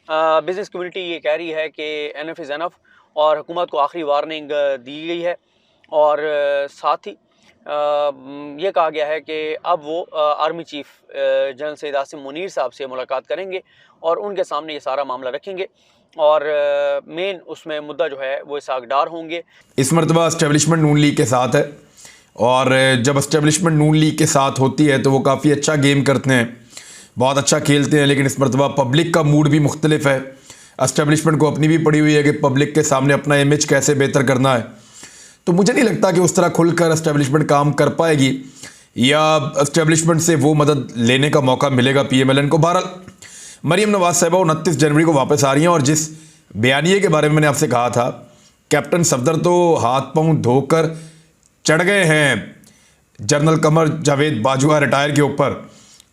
Business community ये कह रही है कि एनफ इज़ एनफ और हुकूमत को आखिरी वार्निंग दी गई है। और साथ ही ये कहा गया है कि अब वो army chief general Syed Asim Munir साहब से मुलाकात करेंगे और उनके सामने ये सारा मामला रखेंगे और मेन उसमें मुद्दा जो है वो इसहाक डार होंगे। इस मरतबा एस्टेब्लिशमेंट नून लीग के साथ है और जब एस्टेब्लिशमेंट नून लीग के साथ होती है तो वो काफ़ी अच्छा गेम करते हैं, बहुत अच्छा खेलते हैं। लेकिन इस मरतबा पब्लिक का मूड भी मुख्तलिफ है। एस्टेब्लिशमेंट को अपनी भी पड़ी हुई है कि पब्लिक के सामने अपना इमेज कैसे बेहतर करना है। तो मुझे नहीं लगता कि उस तरह खुलकर एस्टेब्लिशमेंट काम कर पाएगी या एस्टेब्लिशमेंट से वो मदद लेने का मौका मिलेगा PMLN को। बहरहाल मरीम नवाज साहिबा 29 जनवरी को वापस आ रही हैं और जिस बयानिए के बारे में मैंने आपसे कहा था, कैप्टन सफदर तो हाथ पांव धोकर चढ़ गए हैं जनरल कमर जावेद बाजवा रिटायर के ऊपर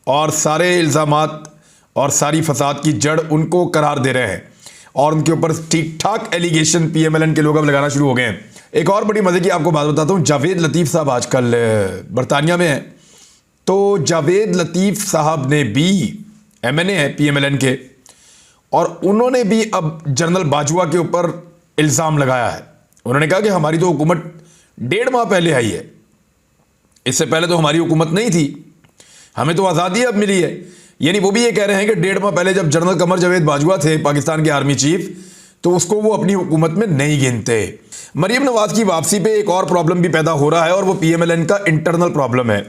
और सारे इल्ज़ामात और सारी फसाद की जड़ उनको करार दे रहे हैं और उनके ऊपर ठीक ठाक एलिगेशन PMLN के लोग अब लगाना शुरू हो गए हैं। एक और बड़ी मजे की आपको बात बताता हूँ, जावेद लतीफ़ साहब आजकल बरतानिया में हैं। तो जावेद लतीफ़ साहब ने भी MNA है PMLN के और उन्होंने भी अब जनरल बाजवा के ऊपर इल्ज़ाम लगाया है। उन्होंने कहा कि हमारी तो हुकूमत 1.5 माह पहले आई है, इससे पहले तो हमारी हुकूमत नहीं थी, हमें तो आज़ादी अब मिली है। यानी वो भी ये कह रहे हैं कि 1.5 माह पहले जब जनरल कमर जावेद बाजवा थे पाकिस्तान के आर्मी चीफ तो उसको वो अपनी हुकूमत में नहीं गिनते। मरीम नवाज की वापसी पे एक और प्रॉब्लम भी पैदा हो रहा है और वो PMLN का इंटरनल प्रॉब्लम है।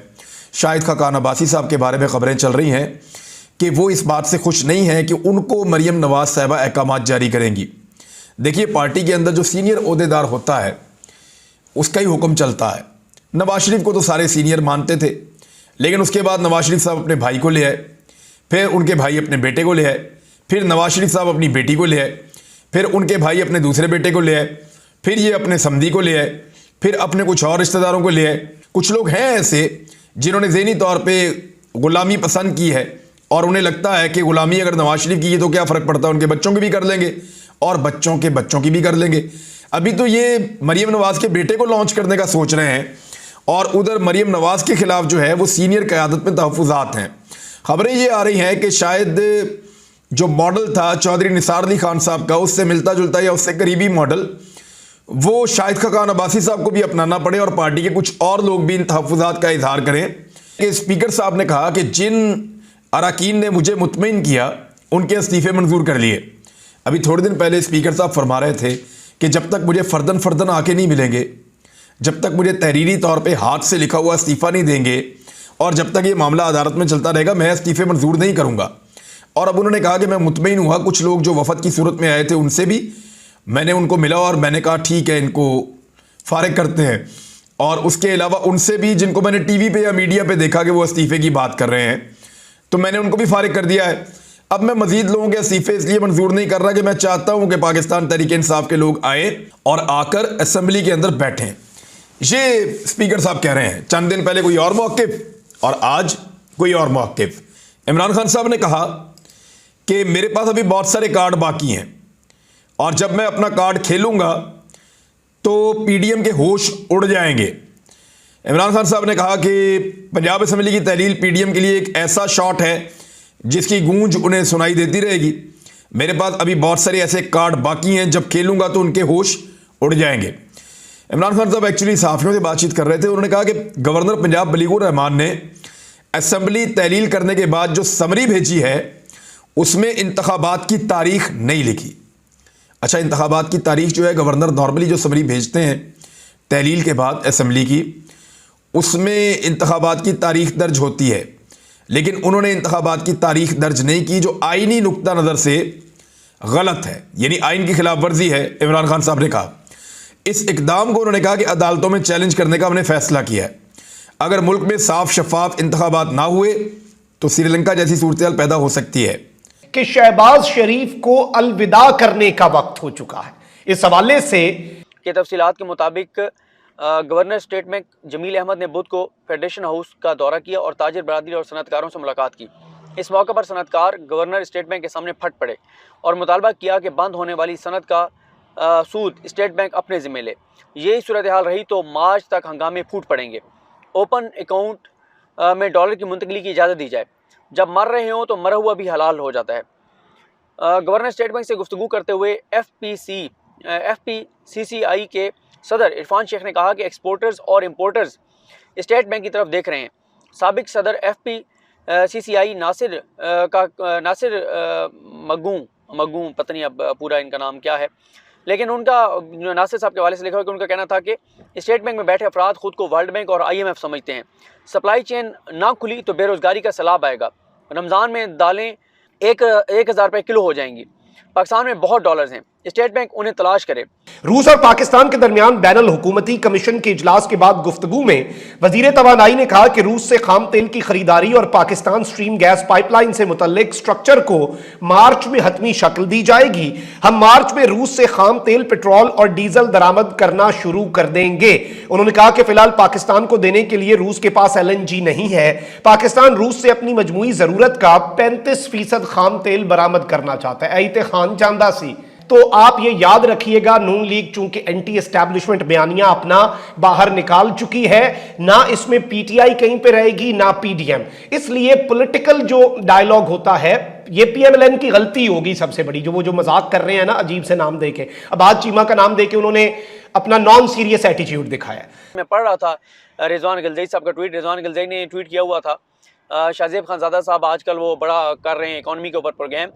शाहिद खाकान अब्बासी साहब के बारे में खबरें चल रही हैं कि वो इस बात से खुश नहीं है कि उनको मरीम नवाज साहिबा अहकामात जारी करेंगी। देखिए, पार्टी के अंदर जो सीनियर ओहदेदार होता है उसका ही हुक्म चलता है। नवाज शरीफ को तो सारे सीनियर मानते थे, लेकिन उसके बाद नवाज शरीफ साहब अपने भाई को ले आए, फिर उनके भाई अपने बेटे को ले आए, फिर नवाज शरीफ साहब अपनी बेटी को ले आए, फिर उनके भाई अपने दूसरे बेटे को ले आए, फिर ये अपने समधी को ले आए, फिर अपने कुछ और रिश्तेदारों को ले आए। कुछ लोग हैं ऐसे जिन्होंने ज़हनी तौर पे गुलामी पसंद की है और उन्हें लगता है कि गुलामी अगर नवाज शरीफ की है तो क्या फ़र्क पड़ता है, उनके बच्चों की भी कर लेंगे और बच्चों के बच्चों की भी कर लेंगे। अभी तो ये मरीम नवाज के बेटे को लॉन्च करने का सोच रहे हैं और उधर मरीम नवाज के खिलाफ जो है वो सीनियर क़यादत में तहफ़्फ़ुज़ात हैं। खबरें ये आ रही हैं कि शायद जो मॉडल था चौधरी निसार अली खान साहब का, उससे मिलता जुलता या उससे करीबी मॉडल वो शाहिद खाकान अब्बासी साहब को भी अपनाना पड़े और पार्टी के कुछ और लोग भी इन तहफ़्फ़ुज़ात का इजहार करें। कि स्पीकर साहब ने कहा कि जिन अरकान ने मुझे मुतमईन किया उनके इस्तीफ़े मंजूर कर लिए। अभी थोड़े दिन पहले स्पीकर साहब फरमा रहे थे कि जब तक मुझे फ़र्दन फ़र्दन आके नहीं मिलेंगे, जब तक मुझे तहरीरी तौर पे हाथ से लिखा हुआ इस्तीफ़ा नहीं देंगे और जब तक ये मामला अदालत में चलता रहेगा मैं इस्तीफ़े मंजूर नहीं करूँगा। और अब उन्होंने कहा कि मैं मुतमईन हुआ, कुछ लोग जो वफद की सूरत में आए थे उनसे भी मैंने उनको मिला और मैंने कहा ठीक है इनको फारिग करते हैं। और उसके अलावा उनसे भी जिनको मैंने टीवी पे या मीडिया पे देखा कि वो इस्तीफ़े की बात कर रहे हैं तो मैंने उनको भी फारिग कर दिया है। अब मैं मजीद लोगों के इस्तीफ़े इसलिए मंजूर नहीं कर रहा कि मैं चाहता हूं कि पाकिस्तान तहरीक-ए-इंसाफ के लोग आए और आकर असेंबली के अंदर बैठें। ये स्पीकर साहब कह रहे हैं। चंद दिन पहले कोई और मौक़िफ़ और आज कोई और मौक़िफ़। इमरान खान साहब ने कहा कि मेरे पास अभी बहुत सारे कार्ड बाकी हैं और जब मैं अपना कार्ड खेलूंगा तो PDM के होश उड़ जाएंगे। इमरान खान साहब ने कहा कि पंजाब असेंबली की तहलील PDM के लिए एक ऐसा शॉट है जिसकी गूंज उन्हें सुनाई देती रहेगी। मेरे पास अभी बहुत सारे ऐसे कार्ड बाकी हैं, जब खेलूंगा तो उनके होश उड़ जाएंगे। इमरान खान साहब एक्चुअली सहाफ़ियों से बातचीत कर रहे थे। उन्होंने कहा कि गवर्नर पंजाब बलीगुर रहमान ने असेंबली तहलील करने के बाद जो समरी भेजी है उसमें इंतखाबात की तारीख नहीं लिखी। अच्छा, इंतखाबात की तारीख जो है गवर्नर नॉर्मली जो समरी भेजते हैं तहलील के बाद असेंबली की, उसमें इंतखाबात की तारीख दर्ज होती है, लेकिन उन्होंने इंतखाबात की तारीख दर्ज नहीं की जो आइनी नुक्ता नज़र से गलत है, यानी आइन की खिलाफ वर्जी है। इमरान खान साहब ने कहा इस इकदाम को उन्होंने कहा कि अदालतों में चैलेंज करने का हमने फैसला किया है। अगर मुल्क में साफ शफाफ इंतखाबात ना हुए तो श्रीलंका जैसी सूरत पैदा हो सकती है कि शहबाज शरीफ को अलविदा करने का वक्त हो चुका है। इस हवाले से के तफसीलात के मुताबिक governor State Bank Jameel Ahmed ने बुध को फेडरेशन हाउस का दौरा किया और ताजिर बरादरी और सनतकारों से मुलाकात की। इस मौके पर सनतकार गवर्नर स्टेट बैंक के सामने फट पड़े और मुतालबा किया कि बंद होने वाली सनत का सूद स्टेट बैंक अपने ज़िम्मे ले। यही सूरत हाल रही तो मार्च तक हंगामे फूट पड़ेंगे। ओपन अकाउंट में डॉलर की मुंतकली की इजाज़त दी जाए। जब मर रहे हों तो मरा हुआ भी हलाल हो जाता है। गवर्नर स्टेट बैंक से गुफ्तगू करते हुए FPCCI के सदर इरफान शेख ने कहा कि एक्सपोर्टर्स और इम्पोर्टर्स स्टेट बैंक की तरफ देख रहे हैं। साबिक सदर FPCCI नासिर मगू पता नहीं अब पूरा इनका नाम क्या है, लेकिन उनका नासिर साहब के हवाले से लिखा हुआ कि उनका कहना था कि स्टेट बैंक में बैठे अफराद खुद को वर्ल्ड बैंक और IMF समझते हैं। सप्लाई चेन ना खुली तो बेरोज़गारी का सैलाब आएगा। रमज़ान में दालें 1,000 रुपये किलो हो जाएंगी। पाकिस्तान में बहुत डॉलर्स हैं, स्टेट बैंक उन्हें तलाश करे। रूस और पाकिस्तान के दरमियान बैनुल हुकूमती कमीशन के इजलास के बाद गुफ्तगू में वजीर तवानाई ने कहा कि रूस से खाम तेल की खरीदारी और पाकिस्तान स्ट्रीम गैस पाइपलाइन से मुतल्लिक स्ट्रक्चर को मार्च में हतमी शक्ल दी जाएगी। हम मार्च में रूस से खाम तेल, पेट्रोल और डीजल दरामद करना शुरू कर देंगे। उन्होंने कहा कि फिलहाल पाकिस्तान को देने के लिए रूस के पास LNG नहीं है। पाकिस्तान रूस से अपनी मजमूई जरूरत का 35% खाम तेल बरामद करना चाहता है। ऐते खान चांदा सी। तो आप ये याद रखिएगा, नून लीग चूंकि एंटी एस्टैब्लिशमेंट बयानियां अपना बाहर निकाल चुकी है, ना इसमें PTI कहीं पे रहेगी ना PDM, इसलिए पॉलिटिकल जो डायलॉग होता है ये PMLN की गलती होगी सबसे बड़ी, जो वो जो मजाक कर रहे हैं ना अजीब से नाम देके। अब आज चीमा का नाम देके उन्होंने अपना नॉन सीरियस एटीट्यूड दिखाया। मैं पढ़ रहा था रिजवान गिलज़ई साहब का ट्वीट। रिजवान गिलज़ई ने ट्वीट किया हुआ था, शाहजेब खानज़ादा साहब आजकल वो बड़ा कर रहे हैं इकॉनमी के ऊपर प्रोग्राम।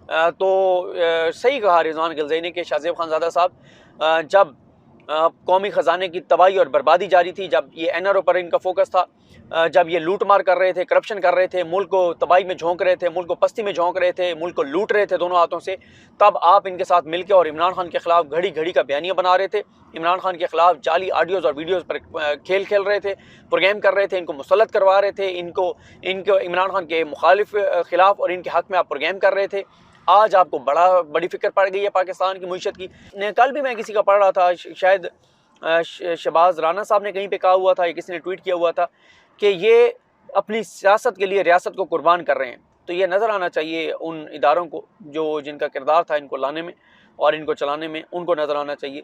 तो सही कहा रिजवान गिलज़ई ने कि शाहजेब खानज़ादा साहब जब कौमी ख़जाने की तबाही और बर्बादी जारी थी, जब ये NRO पर इनका फोकस था, जब ये लूट मार कर रहे थे, करप्शन कर रहे थे, मुल्क को तबाही में झोंक रहे थे, मुल्क को पस्ती में झोंक रहे थे, मुल्क को लूट रहे थे दोनों हाथों से, तब आप इनके साथ मिलकर और इमरान खान के खिलाफ घड़ी घड़ी का बयानिया बना रहे थे। इमरान खान के खिलाफ जाली ऑडियोज़ और वीडियोज़ पर खेल खेल रहे थे, प्रोग्राम कर रहे थे, इनको मुसल्लत करवा रहे थे, इनको इमरान खान के मुखालिफ खिलाफ और इनके हक़ में आप प्रोग्राम कर रहे थे। आज आपको बड़ी फिक्र पड़ गई है पाकिस्तान की मईशत की। कल भी मैं किसी का पढ़ रहा था, शायद शहबाज राना साहब ने कहीं पे कहा हुआ था या किसी ने ट्वीट किया हुआ था कि ये अपनी सियासत के लिए रियासत को कुर्बान कर रहे हैं। तो ये नज़र आना चाहिए उन इदारों को जो जिनका किरदार था इनको लाने में और इनको चलाने में, उनको नज़र आना चाहिए।